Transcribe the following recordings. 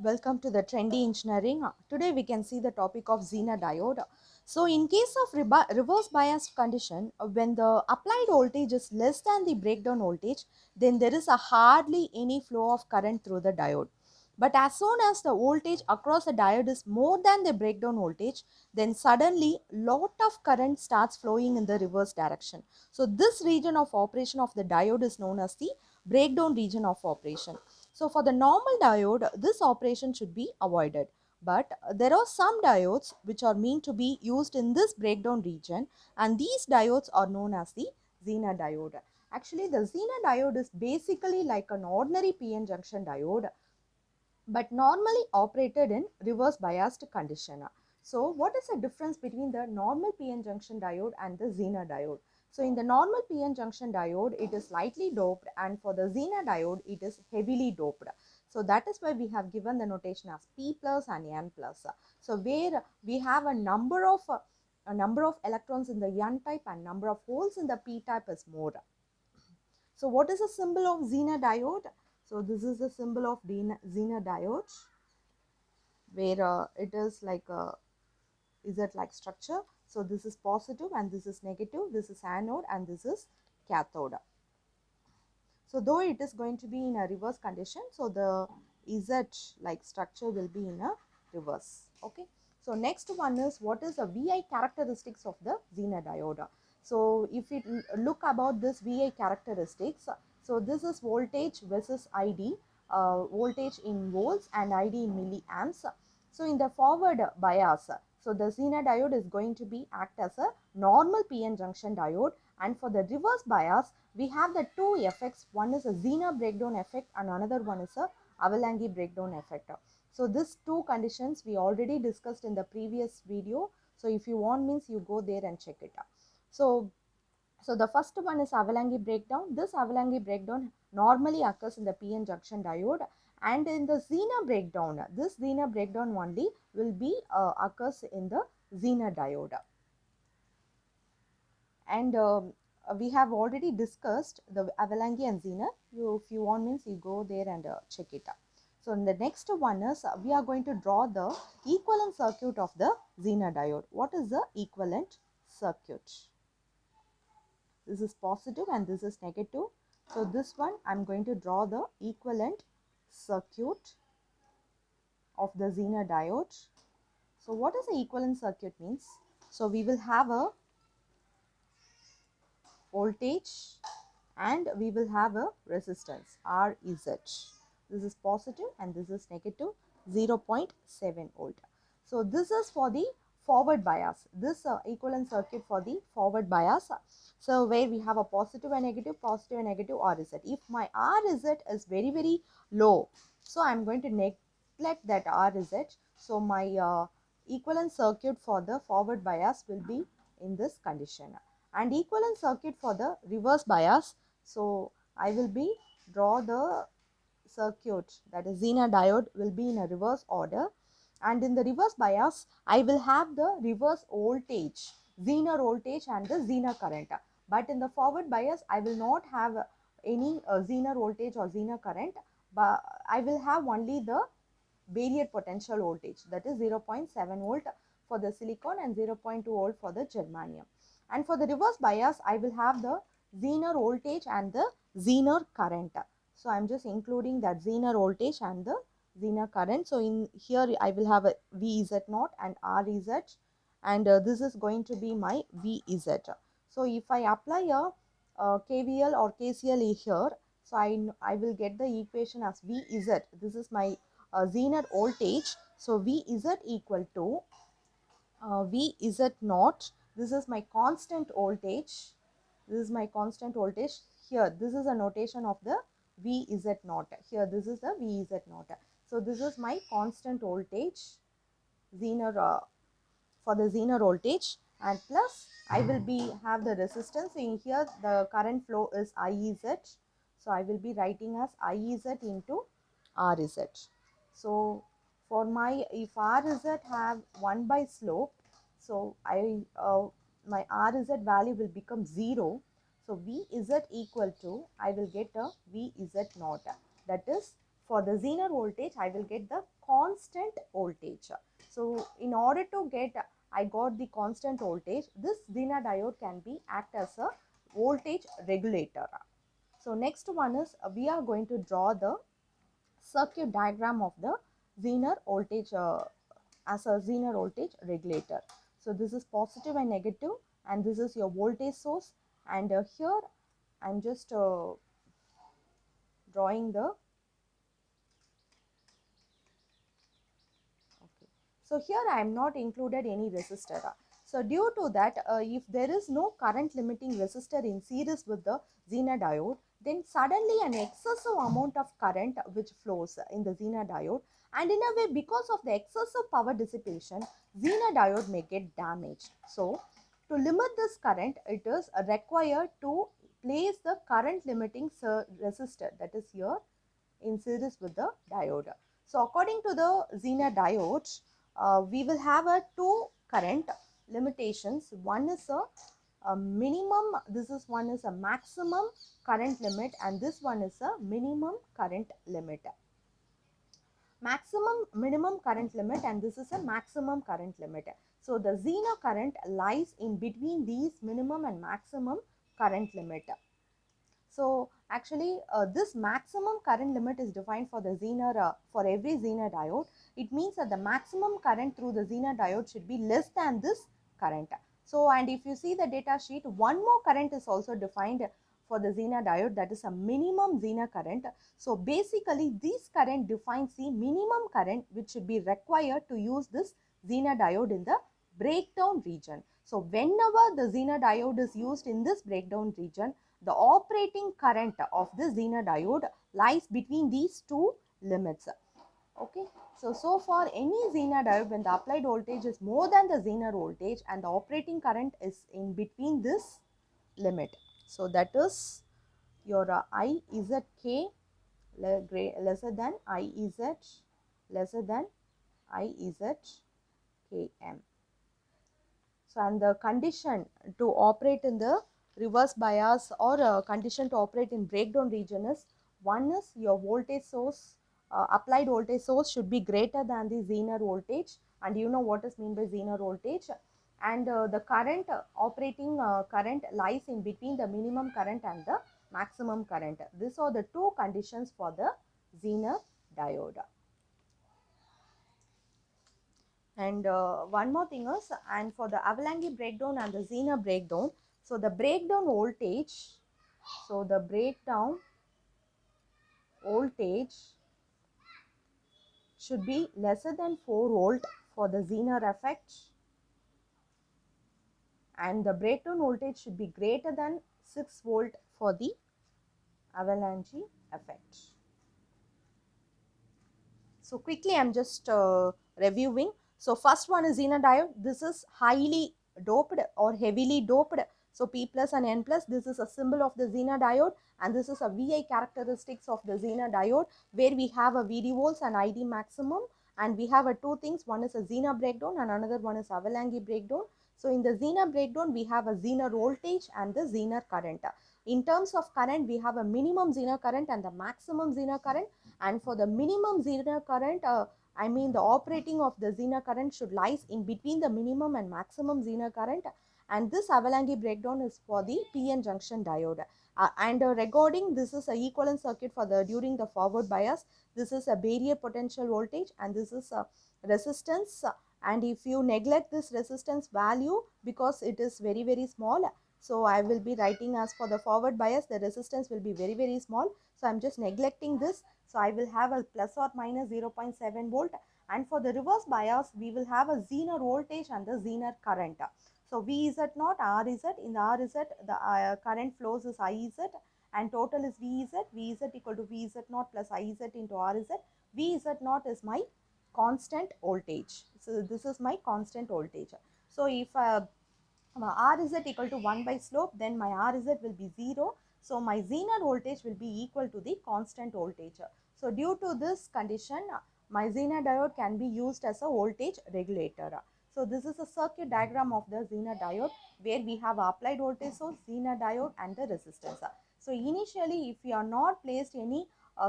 Welcome to the Trendy Engineering. Today we can see the topic of Zener diode. So in case of reverse biased condition, when the applied voltage is less than the breakdown voltage, then there is a hardly any flow of current through the diode. But as soon as the voltage across the diode is more than the breakdown voltage, then suddenly lot of current starts flowing in the reverse direction. So this region of operation of the diode is known as the breakdown region of operation. So for the normal diode, this operation should be avoided. But there are some diodes which are meant to be used in this breakdown region, and these diodes are known as the Zener diode. Actually, the Zener diode is basically like an ordinary PN junction diode, but normally operated in reverse biased condition. So what is the difference between the normal PN junction diode and the Zener diode? So in the normal PN junction diode, it is lightly doped, and for the Zener diode, it is heavily doped. So that is why we have given the notation as P plus and N plus. So where we have a number of electrons in the N type and number of holes in the P type is more. So what is the symbol of Zener diode? So this is the symbol of Zener diode, where it is like a Z-like structure. So this is positive and this is negative, this is anode and this is cathode. So though it is going to be in a reverse condition, so the Z-like structure will be in a reverse. Okay. So next one is, what is the VI characteristics of the Zener diode? So if we look about this VI characteristics, so this is voltage versus ID, voltage in volts and ID in milliamps. So in the forward bias, so the Zener diode is going to be act as a normal PN junction diode, and for the reverse bias, we have the two effects. One is a Zener breakdown effect and another one is a Avalanche breakdown effect. So these two conditions we already discussed in the previous video. So if you want, means you go there and check it out. So the first one is Avalanche breakdown. This Avalanche breakdown normally occurs in the PN junction diode, and in the Zener breakdown, this Zener breakdown only will be occurs in the Zener diode. And we have already discussed the Avalanche and Zener. If you want, means you go there and check it out. So in the next one is, we are going to draw the equivalent circuit of the Zener diode. What is the equivalent circuit? This is positive and this is negative. So this one, I'm going to draw the equivalent circuit of the Zener diode. So what is the equivalent circuit means? So we will have a voltage and we will have a resistance RZ. This is positive and this is negative 0.7 volt. So this is for the forward bias. This equivalent circuit for the forward bias. So where we have a positive and negative RZ. If my RZ is very low, so I am going to neglect that RZ. So my equivalent circuit for the forward bias will be in this condition, and equivalent circuit for the reverse bias. So I will be draw the circuit, that is Zener diode will be in a reverse order, and in the reverse bias I will have the reverse voltage, Zener voltage and the Zener current. But in the forward bias I will not have any Zener voltage or Zener current, but I will have only the barrier potential voltage, that is 0.7 volt for the silicon and 0.2 volt for the germanium. And for the reverse bias, I will have the Zener voltage and the Zener current. So I am just including that Zener voltage and the Zener current. So in here I will have a VZ0 and RZ, and this is going to be my VZ. So if I apply a KVL or KCL here, so I will get the equation as VZ. This is my Zener voltage. So V is equal to V is naught. This is my constant voltage. This is my constant voltage. Here, this is a notation of the V is naught. Here, this is the V is naught. So this is my constant voltage, Zener for the Zener voltage, and plus I will be have the resistance. In here the current flow is IZ, so I will be writing as IZ into RZ. So for my, if RZ have 1 by slope, so my RZ value will become 0. So V is equal to, I will get a V is naught, that is for the Zener voltage I will get the constant voltage. So in order to get, I got the constant voltage, this Zener diode can be act as a voltage regulator. So next one is we are going to draw the circuit diagram of the Zener voltage as a Zener voltage regulator. So this is positive and negative, and this is your voltage source, and here I'm just drawing the, okay. So here I am not included any resistor. So due to that, if there is no current limiting resistor in series with the Zener diode, then suddenly an excessive amount of current which flows in the Zener diode, and in a way because of the excessive power dissipation, Zener diode may get damaged. So to limit this current, it is required to place the current limiting resistor, that is here in series with the diode. So according to the Zener diode, we will have a two current limitations. One is a minimum, this is one is a maximum current limit, and this one is a minimum current limit. Maximum minimum current limit, and this is a maximum current limit. So the Zener current lies in between these minimum and maximum current limit. So actually this maximum current limit is defined for the Zener, for every Zener diode. It means that the maximum current through the Zener diode should be less than this current. So, and if you see the data sheet, one more current is also defined for the Zener diode, that is a minimum Zener current. So basically this current defines the minimum current which should be required to use this Zener diode in the breakdown region. So whenever the Zener diode is used in this breakdown region, the operating current of the Zener diode lies between these two limits. Okay, so for any Zener diode, when the applied voltage is more than the Zener voltage and the operating current is in between this limit, so that is your IZK lesser than IZ lesser than IZKM. So, and the condition to operate in the reverse bias or condition to operate in breakdown region is, one is your voltage source, applied voltage source should be greater than the Zener voltage, and you know what is mean by Zener voltage, and the current operating current lies in between the minimum current and the maximum current. These are the two conditions for the Zener diode. And one more thing is, and for the Avalanche breakdown and the Zener breakdown, so the breakdown voltage, so the breakdown voltage should be lesser than 4 volt for the Zener effect, and the breakdown voltage should be greater than 6 volt for the Avalanche effect. So quickly I'm just reviewing. So first one is Zener diode. This is highly doped or heavily doped. So P plus and N plus, this is a symbol of the Zener diode, and this is a VI characteristics of the Zener diode, where we have a VD volts and ID maximum, and we have a two things, one is a Zener breakdown and another one is Avalanche breakdown. So in the Zener breakdown, we have a Zener voltage and the Zener current. In terms of current, we have a minimum Zener current and the maximum Zener current, and for the minimum Zener current, I mean the operating of the Zener current should lies in between the minimum and maximum Zener current, and this Avalanche breakdown is for the PN junction diode. And regarding, this is a equivalent circuit for the during the forward bias. This is a barrier potential voltage, and this is a resistance, and if you neglect this resistance value because it is very small, so I will be writing as for the forward bias the resistance will be very small, so I'm just neglecting this. So I will have a plus or minus 0.7 volt, and for the reverse bias we will have a Zener voltage and the Zener current. So V is at not R is at, in the R is at the current flows is I is at, and total is V is at, V is at equal to V is at not plus I is at into R is at. V is at not is my constant voltage. So this is my constant voltage. So if R is equal to 1 by slope, then my R is will be 0. So my Zener voltage will be equal to the constant voltage. So due to this condition, my Zener diode can be used as a voltage regulator. So this is a circuit diagram of the Zener diode, where we have applied voltage source, Zener diode and the resistance. So initially, if you are not placed any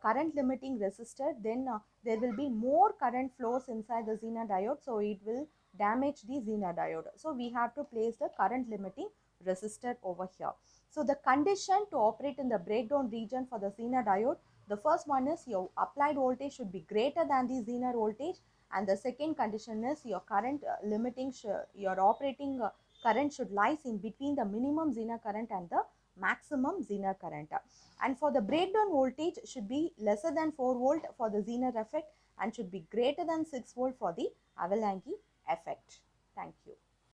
current limiting resistor, then there will be more current flows inside the Zener diode, so it will damage the Zener diode. So we have to place the current limiting resistor over here. So the condition to operate in the breakdown region for the Zener diode, the first one is your applied voltage should be greater than the Zener voltage, and the second condition is your current your operating current should lies in between the minimum Zener current and the maximum Zener current. And for the breakdown voltage should be lesser than 4 volt for the Zener effect and should be greater than 6 volt for the Avalanche effect. Thank you.